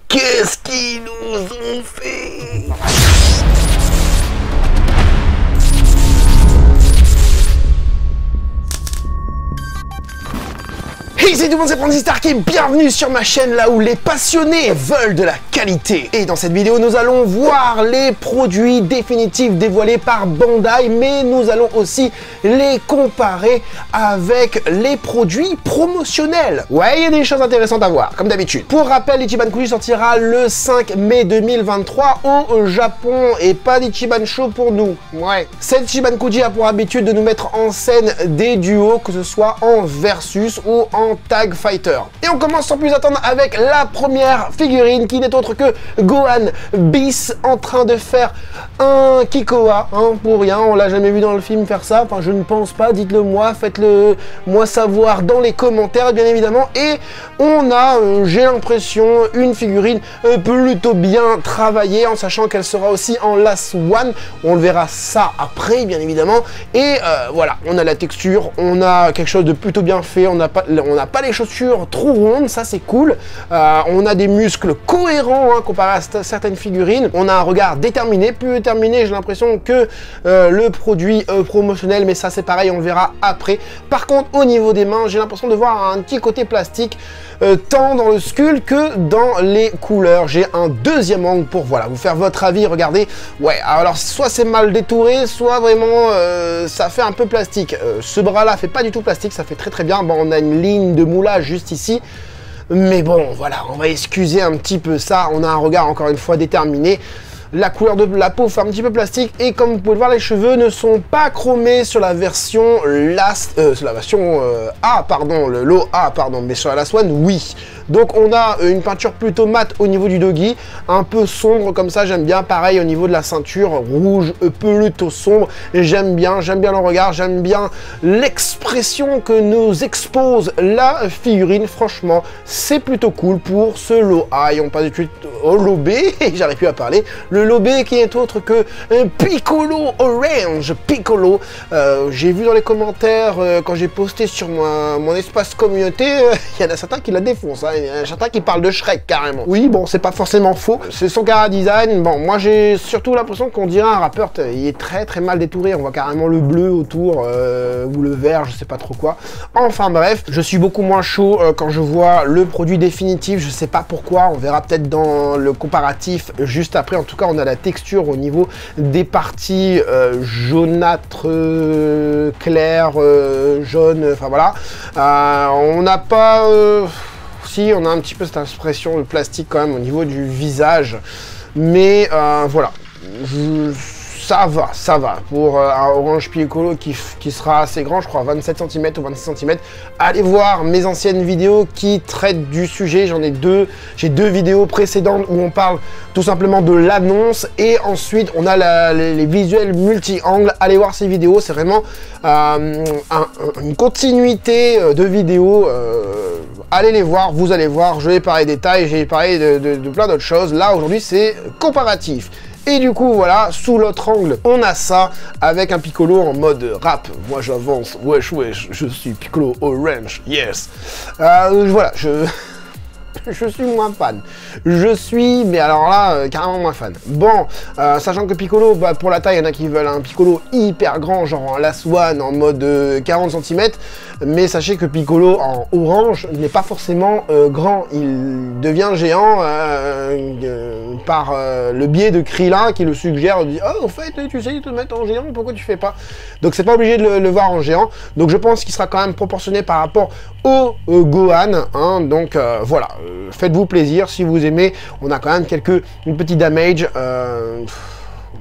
Qu'est-ce qu'ils nous ont fait? Hey, salut tout le monde, c'est Francis Stark et bienvenue sur ma chaîne là où les passionnés veulent de la qualité. Et dans cette vidéo, nous allons voir les produits définitifs dévoilés par Bandai, mais nous allons aussi les comparer avec les produits promotionnels. Ouais, il y a des choses intéressantes à voir, comme d'habitude. Pour rappel, Ichiban Kuji sortira le 5 mai 2023 au Japon et pas d'Ichiban Show pour nous. Ouais. Cette Ichiban Kuji a pour habitude de nous mettre en scène des duos, que ce soit en versus ou en tag fighter. Et on commence sans plus attendre avec la première figurine qui n'est autre que Gohan Beast en train de faire un Kikoa, hein, pour rien, on l'a jamais vu dans le film faire ça, enfin je ne pense pas, dites-le moi, faites-le moi savoir dans les commentaires bien évidemment. Et on a, j'ai l'impression, une figurine plutôt bien travaillée, en sachant qu'elle sera aussi en Last One, on le verra ça après bien évidemment. Et voilà, on a la texture, on a quelque chose de plutôt bien fait, on n'a pas les chaussures trop rondes, ça c'est cool. On a des muscles cohérents hein, comparé à certaines figurines. On a un regard déterminé, plus déterminé j'ai l'impression que le produit promotionnel, mais ça c'est pareil, on le verra après. Par contre au niveau des mains, j'ai l'impression de voir un petit côté plastique, tant dans le sculpt que dans les couleurs. J'ai un deuxième angle pour voilà, vous faire votre avis, regardez. Ouais, alors soit c'est mal détouré, soit vraiment ça fait un peu plastique. Ce bras là fait pas du tout plastique, ça fait très bien. Bon, on a une ligne de moulage juste ici, mais bon voilà, on va excuser un petit peu ça. On a un regard encore une fois déterminé. La couleur de la peau fait un petit peu plastique et comme vous pouvez le voir, les cheveux ne sont pas chromés sur la version sur la version A, pardon, le lot A, pardon, mais sur la Last One, oui. Donc on a une peinture plutôt mate au niveau du doggy, un peu sombre comme ça, j'aime bien. Pareil au niveau de la ceinture, rouge, plutôt sombre, j'aime bien le regard, j'aime bien l'expression que nous expose la figurine. Franchement, c'est plutôt cool pour ce lot A. Et on passe tout de suite au lot B, et j'arrive plus à parler. Le lot B qui est autre que un Piccolo Orange. Piccolo, j'ai vu dans les commentaires quand j'ai posté sur mon espace communauté, il y en a certains qui la défoncent, hein. Il y en a certains qui parlent de Shrek carrément. Oui, bon, c'est pas forcément faux. C'est son chara-design. Bon, moi j'ai surtout l'impression qu'on dirait un rappeur. Il est très mal détouré. On voit carrément le bleu autour ou le vert, je sais pas trop quoi. Enfin bref, je suis beaucoup moins chaud quand je vois le produit définitif. Je sais pas pourquoi. On verra peut-être dans le comparatif juste après. En tout cas, on a la texture au niveau des parties jaunâtre, clair, jaune. Enfin voilà. On n'a pas si, on a un petit peu cette expression de plastique quand même au niveau du visage, mais voilà, ça va pour un Orange Piccolo qui sera assez grand, je crois 27 cm ou 26 cm. Allez voir mes anciennes vidéos qui traitent du sujet, j'ai deux vidéos précédentes où on parle tout simplement de l'annonce, et ensuite on a les visuels multi-angles. Allez voir ces vidéos, c'est vraiment une continuité de vidéos. Allez les voir, vous allez voir, je vais parler détails, j'ai parlé de plein d'autres choses. Là aujourd'hui c'est comparatif. Et du coup voilà, sous l'autre angle, on a ça avec un Piccolo en mode rap. Moi j'avance, wesh, je suis Piccolo Orange, yes. Voilà, je suis moins fan. Je suis, mais alors là, carrément moins fan. Bon, sachant que Piccolo, bah, pour la taille, il y en a qui veulent un Piccolo hyper grand, genre en Last One, en mode 40 cm. Mais sachez que Piccolo en orange n'est pas forcément grand. Il devient géant par le biais de Krillin qui le suggère, dit oh, en fait, tu sais te mettre en géant, pourquoi tu fais pas? Donc c'est pas obligé de le voir en géant. Donc je pense qu'il sera quand même proportionné par rapport au Gohan, hein. Donc voilà, faites-vous plaisir si vous aimez. On a quand même une petite damage.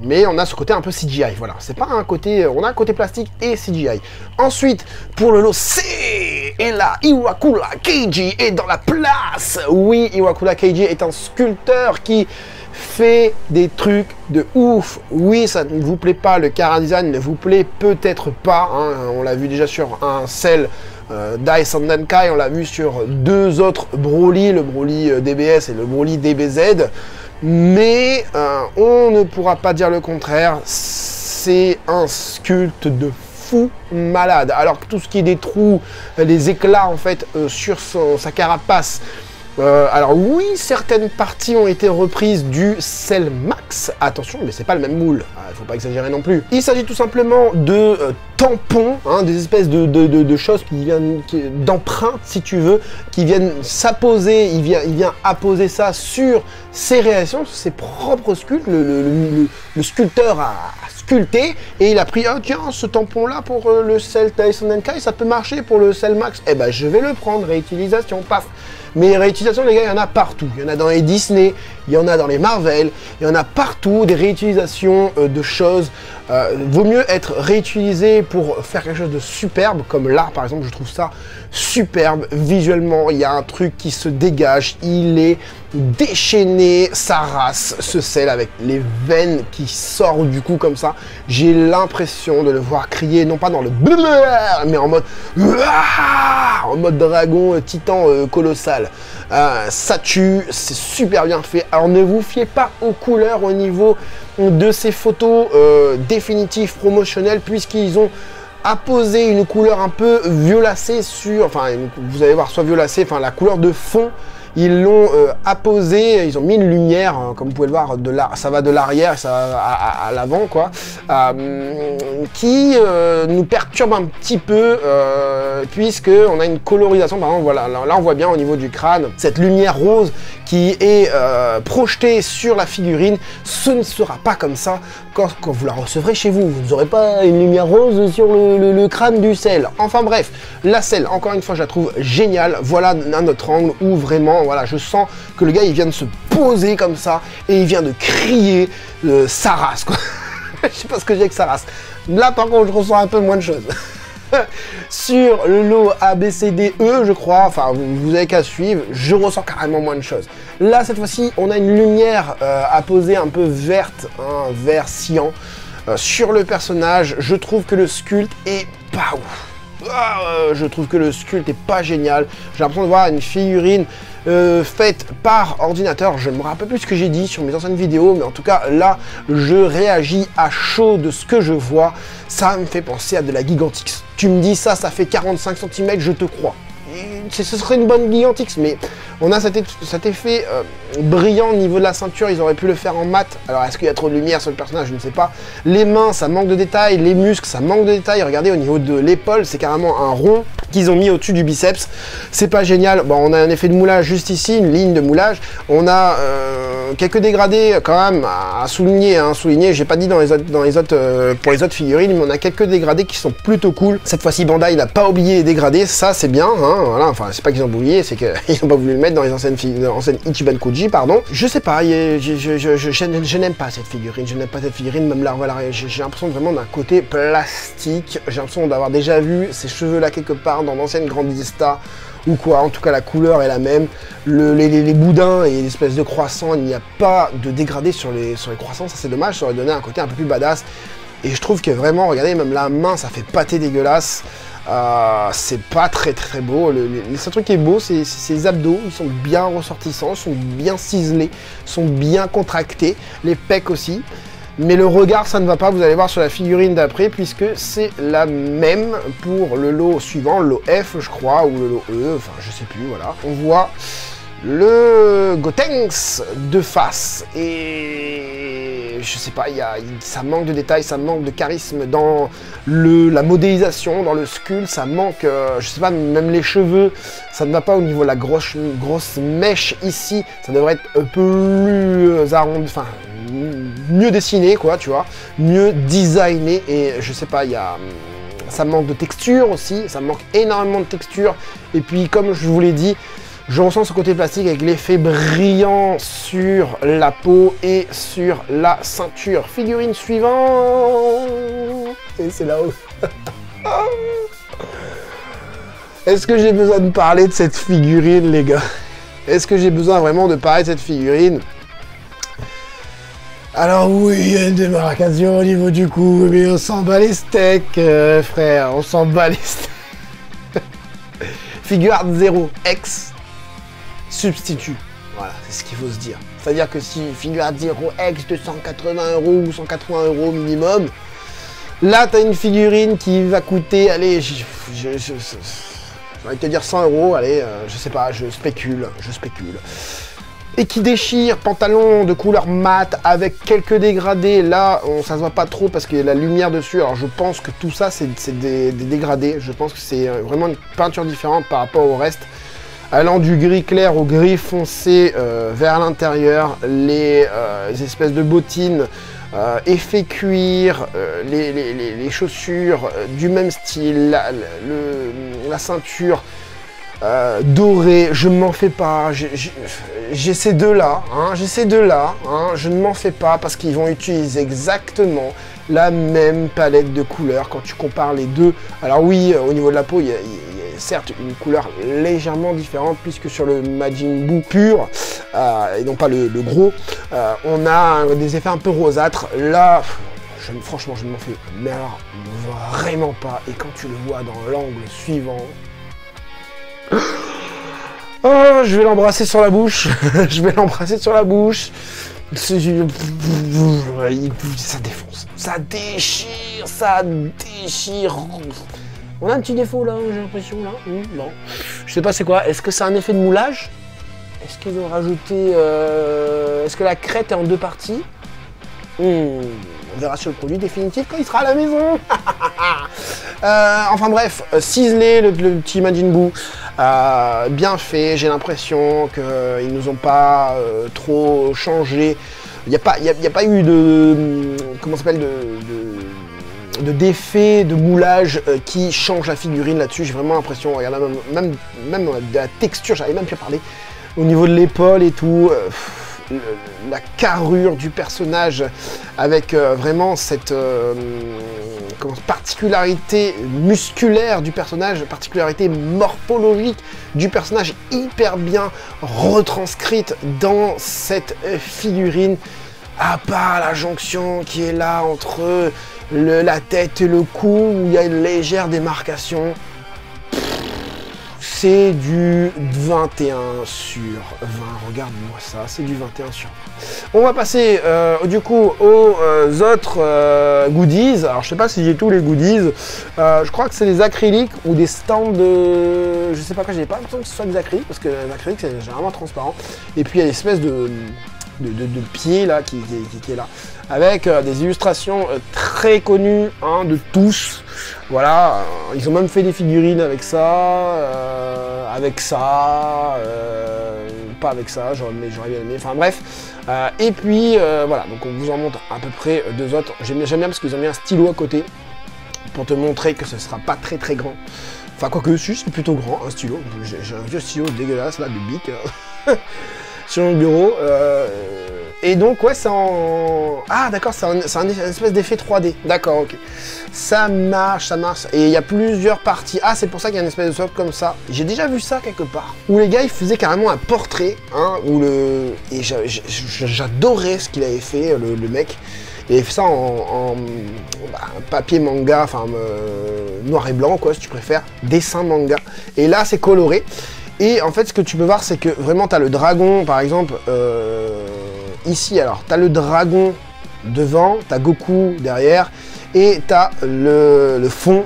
Mais on a ce côté un peu CGI, voilà, c'est pas un côté, on a un côté plastique et CGI. Ensuite, pour le lot C, et là, Iwakura Keiji est dans la place. Oui, Iwakura Keiji est un sculpteur qui fait des trucs de ouf. Oui, ça ne vous plaît pas, le chara-design ne vous plaît peut-être pas, hein. On l'a vu déjà sur un Cell Dai Sandankai, on l'a vu sur deux autres Broly, le Broly DBS et le Broly DBZ. Mais on ne pourra pas dire le contraire, c'est un sculpte de fou malade. Alors que tout ce qui est des trous, les éclats en fait sur sa carapace, Alors oui, certaines parties ont été reprises du Cell Max. Attention, mais c'est pas le même moule. Faut pas exagérer non plus. Il s'agit tout simplement de tampons, hein, des espèces de choses qui viennent d'empreintes, si tu veux, qui viennent s'apposer. Il vient apposer ça sur ses réactions, sur ses propres sculptes. Le sculpteur a sculpté et il a pris, ah tiens, ce tampon là pour le Cell Tyson Kai, ça peut marcher pour le Cell Max. Eh ben je vais le prendre, réutilisation, paf. Mais réutilisation, les gars, il y en a partout. Il y en a dans les Disney, il y en a dans les Marvel, il y en a partout des réutilisations de choses. Vaut mieux être réutilisé pour faire quelque chose de superbe, comme là, par exemple, je trouve ça superbe. Visuellement, il y a un truc qui se dégage, il est déchaîné, sa race, ce sel avec les veines qui sortent du cou comme ça. J'ai l'impression de le voir crier, non pas dans le mais en mode dragon titan colossal. Ça tue, c'est super bien fait. Alors ne vous fiez pas aux couleurs au niveau de ces photos définitives promotionnelles, puisqu'ils ont apposé une couleur un peu violacée sur, enfin vous allez voir, soit violacée, enfin la couleur de fond. Ils l'ont apposé, ils ont mis une lumière, hein, comme vous pouvez le voir, ça va de l'arrière et ça va à l'avant, quoi, qui nous perturbe un petit peu, puisque on a une colorisation, par exemple, voilà, là on voit bien au niveau du crâne, cette lumière rose qui est projetée sur la figurine. Ce ne sera pas comme ça quand vous la recevrez chez vous. Vous n'aurez pas une lumière rose sur le crâne du Cell. Enfin bref, la Cell, encore une fois, je la trouve géniale. Voilà un autre angle où vraiment, voilà, je sens que le gars, il vient de se poser comme ça et il vient de crier sa race, quoi. Je sais pas ce que j'ai avec sa race. Là, par contre, je ressens un peu moins de choses. Sur le lot ABCDE, je crois, enfin, vous avez qu'à suivre, je ressens carrément moins de choses. Là, cette fois-ci, on a une lumière apposée un peu verte, un vert cyan, sur le personnage. Je trouve que le sculpte est pas ouf. Je trouve que le sculpte est pas génial. J'ai l'impression de voir une figurine faite par ordinateur. Je ne me rappelle plus ce que j'ai dit sur mes anciennes vidéos, mais en tout cas là je réagis à chaud de ce que je vois. Ça me fait penser à de la Gigantix. Tu me dis ça fait 45 cm, je te crois. Ce serait une bonne Gigantix, mais on a cet effet brillant au niveau de la ceinture. Ils auraient pu le faire en mat. Alors est-ce qu'il y a trop de lumière sur le personnage? Je ne sais pas. Les mains, ça manque de détails. Les muscles, ça manque de détails. Regardez, au niveau de l'épaule, c'est carrément un rond qu'ils ont mis au-dessus du biceps. C'est pas génial. Bon, on a un effet de moulage juste ici, une ligne de moulage. On a quelques dégradés quand même à souligner. J'ai pas dit pour les autres figurines, mais on a quelques dégradés qui sont plutôt cool. Cette fois-ci, Bandai n'a pas oublié les dégradés. Ça, c'est bien. Hein, voilà. Enfin, c'est pas qu'ils ont oublié, c'est qu'ils n'ont pas voulu le mettre dans les anciennes Ichiban Koji, pardon. Je sais pas, je n'aime pas cette figurine. Je n'aime pas cette figurine. Même là, voilà, j'ai l'impression vraiment d'un côté plastique. J'ai l'impression d'avoir déjà vu ces cheveux-là quelque part dans l'ancienne Grandista ou quoi. En tout cas, la couleur est la même. Les boudins et l'espèce de croissant, il n'y a pas de dégradé sur les croissants. Ça, c'est dommage. Ça aurait donné un côté un peu plus badass. Et je trouve que vraiment, regardez, même la main, ça fait pâté dégueulasse. C'est pas très beau. Le seul truc qui est beau, c'est ses abdos. Ils sont bien ressortissants, sont bien ciselés, sont bien contractés. Les pecs aussi. Mais le regard, ça ne va pas. Vous allez voir sur la figurine d'après, puisque c'est la même pour le lot suivant, le lot F, je crois, ou le lot E. Enfin, je sais plus, voilà. On voit le Gotenks de face et je sais pas, ça manque de détails, ça manque de charisme dans la modélisation, dans le sculpte, ça manque, je sais pas, même les cheveux, ça ne va pas au niveau de la grosse mèche ici, ça devrait être un peu plus arrondi, enfin mieux dessiné quoi, tu vois, mieux designé et je sais pas, ça manque de texture aussi, ça manque énormément de texture et puis comme je vous l'ai dit, je ressens ce côté plastique avec l'effet brillant sur la peau et sur la ceinture. Figurine suivante. Et c'est là-haut. Est-ce que j'ai besoin de parler de cette figurine, les gars? Est-ce que j'ai besoin vraiment de parler de cette figurine? Alors oui, il y a une démarcation au niveau du cou, mais on s'en bat les steaks, frère. On s'en bat les steaks. Figure 0 X. Substitut, voilà, c'est ce qu'il faut se dire. C'est-à-dire que si figure à 0X de 180 € ou 180 € minimum, là, tu as une figurine qui va coûter, allez, J'ai envie de te dire 100 €, allez, je sais pas, je spécule. Et qui déchire, pantalon de couleur mat avec quelques dégradés. Là, ça se voit pas trop parce qu'il y a la lumière dessus. Alors je pense que tout ça, c'est des dégradés. Je pense que c'est vraiment une peinture différente par rapport au reste. Allant du gris clair au gris foncé vers l'intérieur. Les espèces de bottines, effet cuir, les chaussures du même style, la ceinture. Doré, je m'en fais pas, j'ai ces deux-là, je ne m'en fais pas parce qu'ils vont utiliser exactement la même palette de couleurs quand tu compares les deux. Alors oui, au niveau de la peau, il y a certes une couleur légèrement différente puisque sur le Majin Buu pur, et non pas le gros, on a des effets un peu rosâtres. Là, franchement, je ne m'en fais mais alors vraiment pas. Et quand tu le vois dans l'angle suivant... Oh, je vais l'embrasser sur la bouche. Je vais l'embrasser sur la bouche. Ça défonce. Ça déchire. Ça déchire. On a un petit défaut là, j'ai l'impression là. Non. Je sais pas c'est quoi. Est-ce que c'est un effet de moulage? Est-ce qu'ils ont rajouté... Est-ce que la crête est en deux parties? On verra sur le produit définitif quand il sera à la maison. Enfin bref, ciselé le petit Majin Buu, bien fait. J'ai l'impression qu'ils nous ont pas trop changé. Il n'y a pas eu de comment ça s'appelle de d'effet de moulage qui change la figurine là-dessus. J'ai vraiment l'impression, regarde même de la texture, j'arrive même plus à parler. Au niveau de l'épaule et tout. La carrure du personnage avec vraiment cette particularité musculaire du personnage, particularité morphologique du personnage hyper bien retranscrite dans cette figurine, à part la jonction qui est là entre la tête et le cou où il y a une légère démarcation. C'est du 21 sur 20, regarde-moi ça, c'est du 21 sur 20. On va passer du coup aux autres goodies. Alors je sais pas si j'ai tous les goodies, je crois que c'est des acryliques ou des stands de... Je sais pas quoi, j'ai pas l'impression que ce soit des acryliques, parce que les acryliques c'est généralement transparent. Et puis il y a une espèce de pied là qui est là, avec des illustrations très connues de tous. Voilà, ils ont même fait des figurines avec ça, pas avec ça, j'aurais bien aimé, enfin bref. Et puis voilà, donc on vous en montre à peu près deux autres. J'aime bien parce qu'ils ont mis un stylo à côté pour te montrer que ce sera pas très grand. Enfin quoique, si, c'est plutôt grand, un stylo. J'ai un vieux stylo dégueulasse là, de Bic, sur mon bureau. Et donc ouais, c'est en... Ah d'accord, c'est un espèce d'effet 3D. D'accord, ok. Ça marche. Et il y a plusieurs parties. Ah, c'est pour ça qu'il y a une espèce de socle comme ça. J'ai déjà vu ça quelque part. Où les gars, ils faisaient carrément un portrait, où le... Et j'adorais ce qu'il avait fait, le mec. Il avait fait ça en papier manga, enfin noir et blanc quoi, si tu préfères. Dessin manga. Et là, c'est coloré. Et en fait, ce que tu peux voir, c'est que vraiment, tu as le dragon, par exemple... Ici, alors, tu as le dragon devant, tu as Goku derrière, et tu as le fond,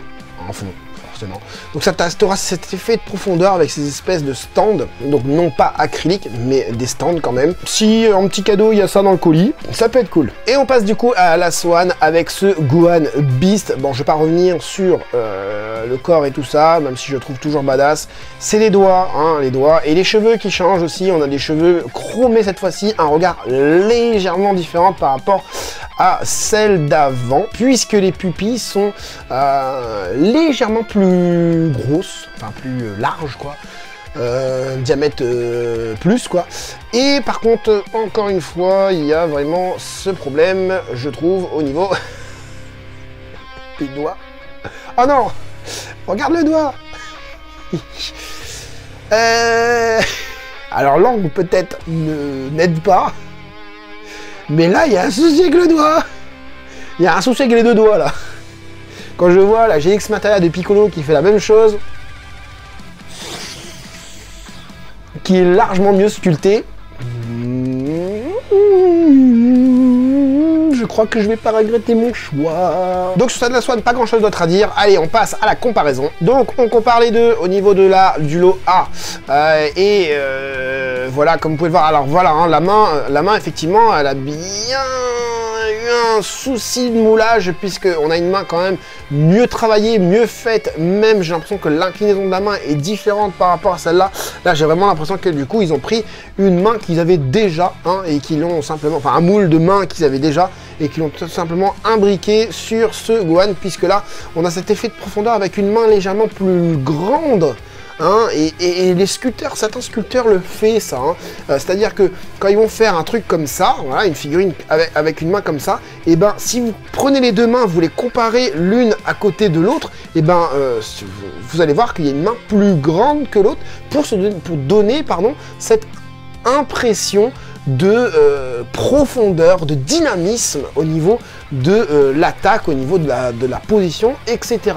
en fond, forcément. Donc ça t'aura cet effet de profondeur avec ces espèces de stands, donc non pas acryliques, mais des stands quand même. Si en petit cadeau, il y a ça dans le colis, ça peut être cool. Et on passe du coup à la Swan avec ce Gohan Beast. Bon, je vais pas revenir sur le corps et tout ça, même si je le trouve toujours badass. C'est les doigts, les doigts, et les cheveux qui changent aussi. On a des cheveux chromés cette fois-ci, un regard légèrement différent par rapport à celle d'avant, puisque les pupilles sont légèrement plus grosses, enfin plus larges quoi, diamètre plus quoi. Et par contre, encore une fois, il y a vraiment ce problème, je trouve, au niveau des doigts. Oh non, regarde le doigt. Alors l'angle peut-être n'aide pas, mais là il y a un souci avec le doigt. Il y a un souci avec les deux doigts là. Quand je vois la GX Materia de Piccolo qui fait la même chose, qui est largement mieux sculptée, je crois que je vais pas regretter mon choix. Donc sur ça de la Swan, pas grand chose d'autre à dire. Allez, on passe à la comparaison. Donc on compare les deux au niveau de du lot A. Voilà, comme vous pouvez le voir. Alors voilà, hein, la main effectivement, elle a bien eu un souci de moulage, puisque on a une main quand même mieux travaillée, mieux faite. Même j'ai l'impression que l'inclinaison de la main est différente par rapport à celle-là. Là, j'ai vraiment l'impression que du coup, ils ont pris une main qu'ils avaient déjà, hein, et qu'ils l'ont simplement, enfin un moule de main qu'ils avaient déjà, et qui l'ont tout simplement imbriqué sur ce Gohan, puisque là, on a cet effet de profondeur avec une main légèrement plus grande. Hein, et les sculpteurs, certains sculpteurs le font ça, hein. C'est-à-dire que quand ils vont faire un truc comme ça, voilà, une figurine avec une main comme ça, et ben si vous prenez les deux mains, vous les comparez l'une à côté de l'autre, et ben vous allez voir qu'il y a une main plus grande que l'autre pour donner cette impression de profondeur, de dynamisme au niveau de l'attaque, au niveau de la position, etc.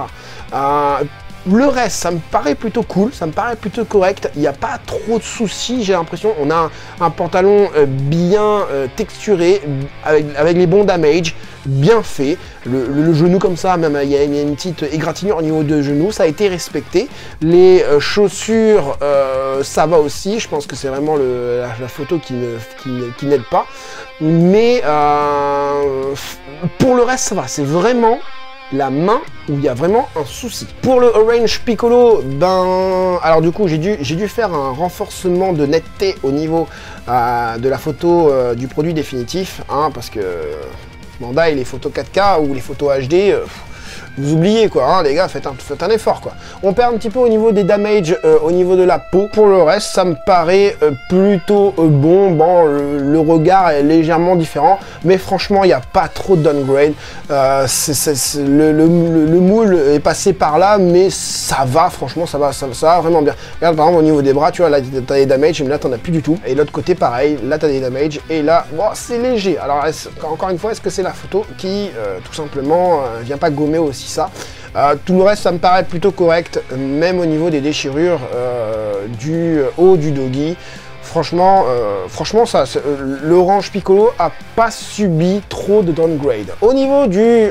Le reste, ça me paraît plutôt cool, ça me paraît plutôt correct, il n'y a pas trop de soucis, j'ai l'impression. On a un pantalon bien texturé, avec les bons damage, bien fait. Le genou comme ça, même il y a une petite égratignure au niveau de genou, ça a été respecté. Les chaussures, ça va aussi, je pense que c'est vraiment la photo qui n'aide pas. Mais pour le reste, ça va, c'est vraiment la main où il y a vraiment un souci. Pour le Orange Piccolo, alors du coup j'ai dû faire un renforcement de netteté au niveau de la photo du produit définitif, hein, parce que Bandai, les photos 4K ou les photos HD, vous oubliez quoi, hein, les gars, faites un effort quoi. On perd un petit peu au niveau des damages, au niveau de la peau. Pour le reste, ça me paraît plutôt bon. Bon, le regard est légèrement différent, mais franchement, il n'y a pas trop de downgrade. Le moule est passé par là, mais ça va, franchement, ça va vraiment bien. Regarde par exemple au niveau des bras, tu vois, là t'as des damages, mais là t'en as plus du tout. Et l'autre côté, pareil, là t'as des damages, et là, bon, c'est léger. Alors, encore une fois, est-ce que c'est la photo qui, tout simplement, vient pas gommer aussi ça? Tout le reste, ça me paraît plutôt correct, même au niveau des déchirures du haut du doggy. Franchement, l'Orange Piccolo a pas subi trop de downgrade. Au niveau du...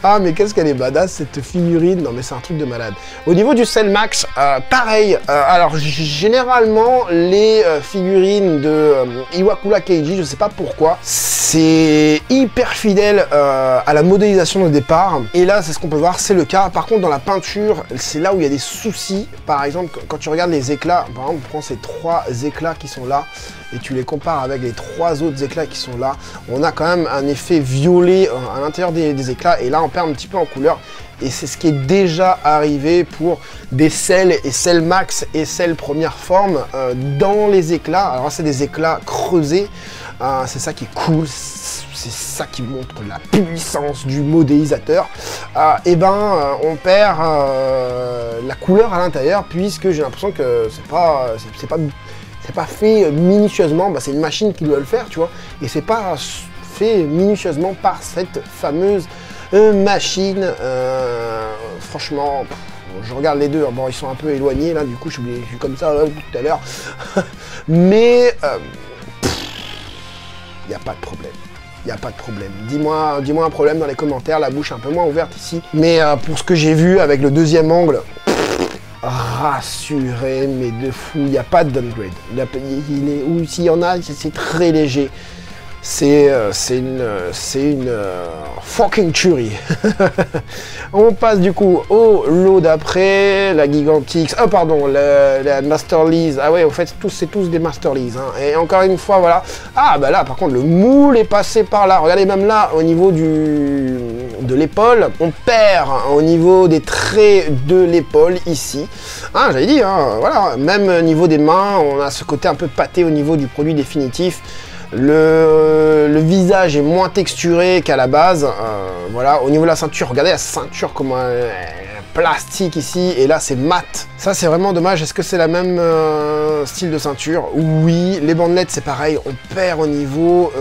Ah mais qu'est-ce qu'elle est badass cette figurine, non mais c'est un truc de malade. Au niveau du Cell Max, pareil, alors généralement les figurines de Iwakura Keiji, je sais pas pourquoi, c'est hyper fidèle à la modélisation de départ, et là c'est ce qu'on peut voir, c'est le cas. Par contre dans la peinture, c'est là où il y a des soucis. Par exemple quand tu regardes les éclats, par exemple prends ces 3 éclats qui sont là, et tu les compares avec les 3 autres éclats qui sont là, on a quand même un effet violet à l'intérieur des éclats, et là on perd un petit peu en couleur, et c'est ce qui est déjà arrivé pour des Cell et Cell Max et Cell première forme dans les éclats. Alors c'est des éclats creusés, c'est ça qui est cool, c'est ça qui montre la puissance du modélisateur. Et on perd la couleur à l'intérieur, puisque j'ai l'impression que c'est pas fait minutieusement, c'est une machine qui doit le faire, tu vois, et c'est pas fait minutieusement par cette fameuse machine. Franchement, je regarde les deux, bon ils sont un peu éloignés là, du coup je suis comme ça tout à l'heure, mais il n'y a pas de problème. Il n'y a pas de problème. Dis-moi un problème dans les commentaires, la bouche est un peu moins ouverte ici, mais pour ce que j'ai vu avec le deuxième angle, rassurez, mais de fou, il n'y a pas de downgrade. Ou s'il y en a, c'est très léger. C'est une fucking tuerie. On passe du coup au lot d'après, la Gigantix, la Master Lease. Ah ouais, en fait, c'est tous des Master Lease, hein. Et encore une fois, voilà. Ah bah là, par contre, le moule est passé par là. Regardez, même là, au niveau de l'épaule, on perd au niveau des traits de l'épaule, ici. Ah, j'avais dit, hein, voilà. Même au niveau des mains, on a ce côté un peu pâté au niveau du produit définitif. Le visage est moins texturé qu'à la base, voilà. Au niveau de la ceinture, regardez la ceinture comme un plastique ici, et là c'est mat. Ça c'est vraiment dommage. Est-ce que c'est la même style de ceinture? Oui. Les bandelettes c'est pareil, on perd au niveau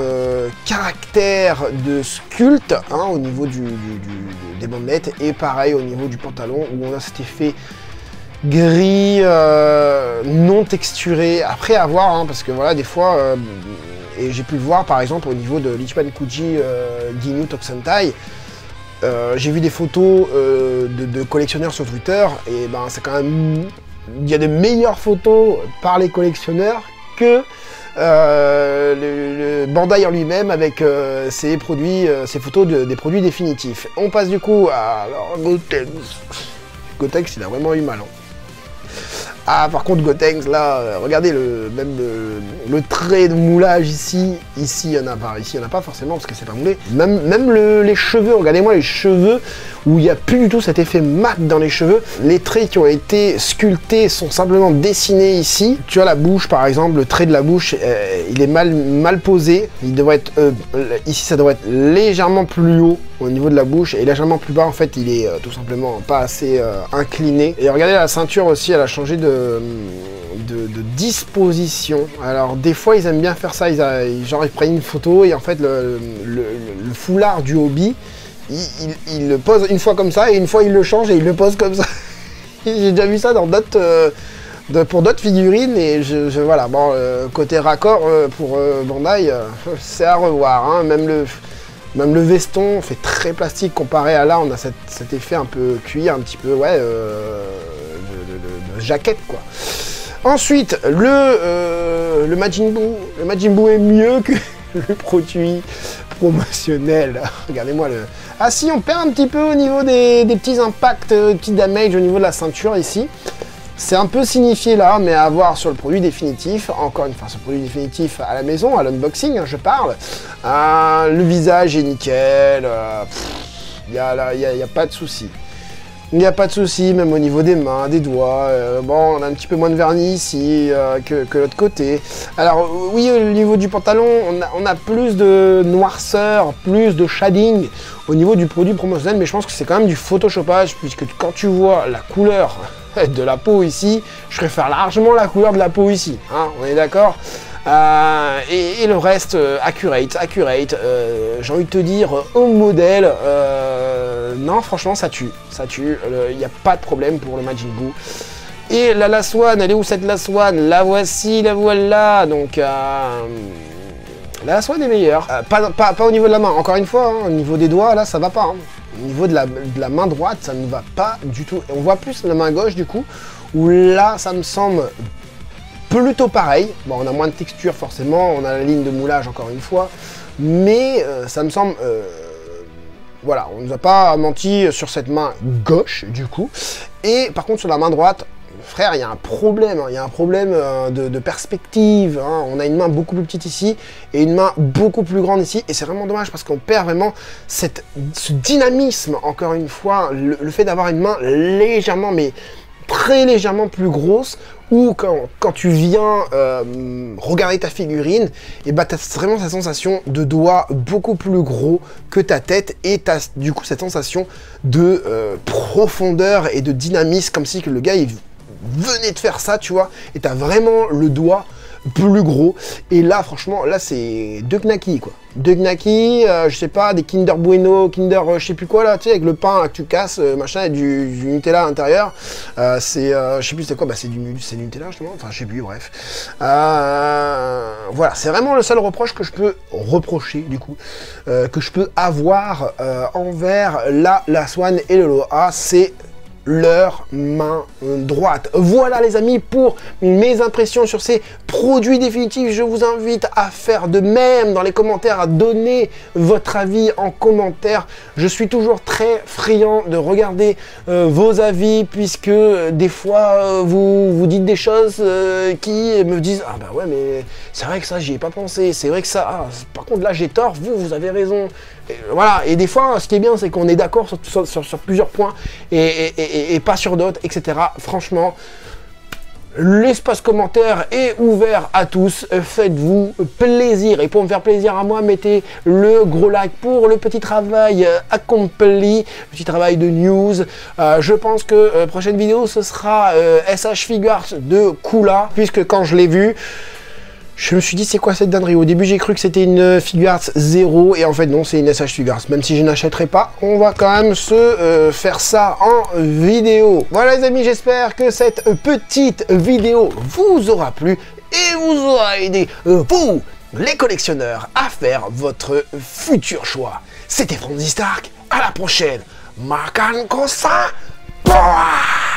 caractère de sculpte, hein, au niveau des bandelettes, et pareil au niveau du pantalon où on a cet effet gris non texturé. Après à voir, hein, parce que voilà, des fois Et j'ai pu le voir par exemple au niveau de l'Ichiban Kuji Ginyu Tokusentai. J'ai vu des photos de collectionneurs sur Twitter, et ben c'est quand même... Il y a de meilleures photos par les collectionneurs que le Bandai en lui-même avec ses produits, ses photos des produits définitifs. On passe du coup à Gotenks. Gotenks, il a vraiment eu mal. Hein. Ah, par contre, Gotenks, là, regardez même le trait de moulage ici. Ici, il n'y en a pas. Ici, il n'y en a pas forcément parce que c'est pas moulé. Même les cheveux, regardez-moi les cheveux où il n'y a plus du tout cet effet mat dans les cheveux. Les traits qui ont été sculptés sont simplement dessinés ici. Tu vois la bouche, par exemple, le trait de la bouche, il est mal posé. Il devrait être ici, ça devrait être légèrement plus haut au niveau de la bouche et légèrement plus bas. En fait, il est tout simplement pas assez incliné. Et regardez la ceinture aussi, elle a changé de disposition. Alors des fois ils aiment bien faire ça, genre ils prennent une photo et en fait le foulard du hobby, il le pose une fois comme ça et une fois il le change et il le pose comme ça. J'ai déjà vu ça dans d'autres pour d'autres figurines et voilà, bon, côté raccord pour Bandai, c'est à revoir, hein. Même le veston fait très plastique comparé à là, on a cet effet un peu cuir, un petit peu, ouais, de jaquette, quoi. Ensuite, le Majin Buu. Le Majin Buu est mieux que le produit promotionnel. Regardez-moi le... Ah si, on perd un petit peu au niveau des petits impacts, petits damage au niveau de la ceinture ici. C'est un peu signifié là, mais à voir sur le produit définitif. Encore une fois, sur le produit définitif à la maison, à l'unboxing, hein, je parle. Le visage est nickel. Il n'y a pas de souci. Il n'y a pas de souci, même au niveau des mains, des doigts. Bon, on a un petit peu moins de vernis ici que l'autre côté. Alors oui, au niveau du pantalon, on a plus de noirceur, plus de shading au niveau du produit promotionnel, mais je pense que c'est quand même du photoshopage, puisque quand tu vois la couleur de la peau ici, je préfère largement la couleur de la peau ici, hein, on est d'accord? Et le reste, accurate, j'ai envie de te dire, au modèle, non, franchement, ça tue, il n'y a pas de problème pour le Majin Buu. Et la Last One, elle est où cette Last One? La voici, la voilà, donc la Last One est meilleure, pas au niveau de la main, encore une fois, hein, au niveau des doigts, là, ça va pas, hein. Au niveau de la main droite, ça ne va pas du tout, et on voit plus la main gauche, du coup, où là, ça me semble... plutôt pareil. Bon, on a moins de texture forcément, on a la ligne de moulage encore une fois, mais ça me semble... voilà, on ne nous a pas menti sur cette main gauche du coup. Et par contre sur la main droite, frère, il y a un problème, hein, il y a un problème de perspective, hein. On a une main beaucoup plus petite ici et une main beaucoup plus grande ici, et c'est vraiment dommage parce qu'on perd vraiment ce dynamisme, encore une fois, le fait d'avoir une main légèrement, mais très légèrement plus grosse, ou quand tu viens regarder ta figurine, et bah tu as vraiment cette sensation de doigt beaucoup plus gros que ta tête, et tu as du coup cette sensation de profondeur et de dynamisme, comme si que le gars il venait de faire ça, tu vois, et tu as vraiment le doigt plus gros. Et là franchement, là c'est deux knackis quoi, deux knackis, je sais pas, des Kinder Bueno, Kinder je sais plus quoi là, tu sais, avec le pain là, que tu casses, machin, et du Nutella à l'intérieur, c'est je sais plus c'est quoi, bah c'est du Nutella justement, enfin je sais plus, bref, voilà, c'est vraiment le seul reproche que je peux reprocher du coup, que je peux avoir envers la Last One et le Loa, c'est leur main droite. Voilà les amis pour mes impressions sur ces produits définitifs. Je vous invite à faire de même dans les commentaires, à donner votre avis en commentaire. Je suis toujours très friand de regarder vos avis, puisque des fois vous dites des choses qui me disent ah bah ouais mais c'est vrai que ça j'y ai pas pensé, c'est vrai que ça, par contre là j'ai tort, vous avez raison. Et voilà, et des fois ce qui est bien c'est qu'on est d'accord sur plusieurs points et pas sur d'autres, etc. Franchement, l'espace commentaire est ouvert à tous, faites-vous plaisir, et pour me faire plaisir à moi, mettez le gros like pour le petit travail accompli, petit travail de news. Je pense que prochaine vidéo ce sera SH Figuarts de Kula, puisque quand je l'ai vu, je me suis dit c'est quoi cette dinguerie. Au début j'ai cru que c'était une Figuarts 0 et en fait non, c'est une SH Figuarts. Même si je n'achèterai pas, on va quand même se faire ça en vidéo. Voilà les amis, j'espère que cette petite vidéo vous aura plu et vous aura aidé, vous les collectionneurs à faire votre futur choix. C'était Franzy Stark, à la prochaine. Makan Kosa. Pouah.